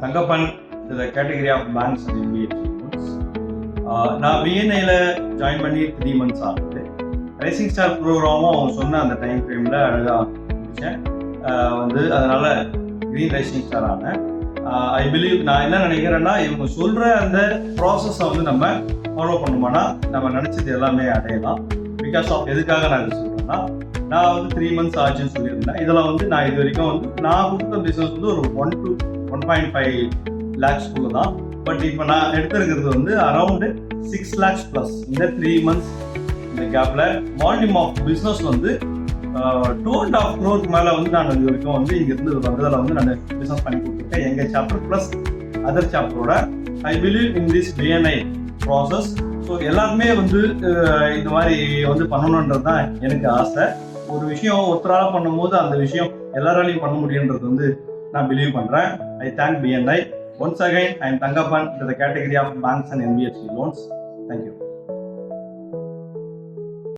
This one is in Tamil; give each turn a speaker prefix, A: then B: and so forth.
A: I'm Thangapan to the category of banks and NBFC loans. நான் பிஎன்ஐல ஜாயின் பண்ணி 3 months ஆகுது. ரைசிங் ஸ்டார் ப்ரோக்ராமும் அவங்க சொன்ன அந்த டைம் ஃப்ரேமில் அழகாக முடித்தேன். அதனால் க்ரீன் ரைசிங் ஸ்டார் ஆனேன். ஐ பிலீவ் நான் என்ன நினைக்கிறேன்னா, இவங்க சொல்கிற அந்த ப்ராசஸை நம்ம ஃபாலோ பண்ணோம்னா நம்ம நினச்சது எல்லாமே அடையலாம். பிகாஸ் ஆஃப் எதுக்காக நான் இது சொல்கிறேன்னா, நான் 3 months ஆச்சுன்னு சொல்லியிருந்தேன். இதில் நான் இது வரைக்கும் நான் கொடுத்த பிஸ்னஸ் ஒரு 1 to 1.5 lakhs தான். பட் இப்போ நான் எடுத்திருக்கிறது அரௌண்ட் 6 lakhs ப்ளஸ். இந்த 3 months இந்த கேப்பில் வால்யூம் ஆஃப் பிஸ்னஸ் 2.5 crore மேலே நான் இது வரைக்கும் இங்கிருந்து வந்ததில் நான் பிஸ்னஸ் பண்ணி கொடுத்துருக்கேன். எங்கள் சாப்டர் ப்ளஸ் அதர் சாப்டரோட. I believe in this BNI process. So எல்லாருமே இந்த மாதிரி பண்ணணுன்றது தான் எனக்கு ஆசை. ஒரு விஷயம் ஒருத்தரால் பண்ணும்போது அந்த விஷயம் எல்லாராலையும் பண்ண முடியுன்றது நான் பிலீவ் பண்ணுறேன். I thank BNI. Once again, I am Thangapan to the category of banks and NBFC loans. Thank you.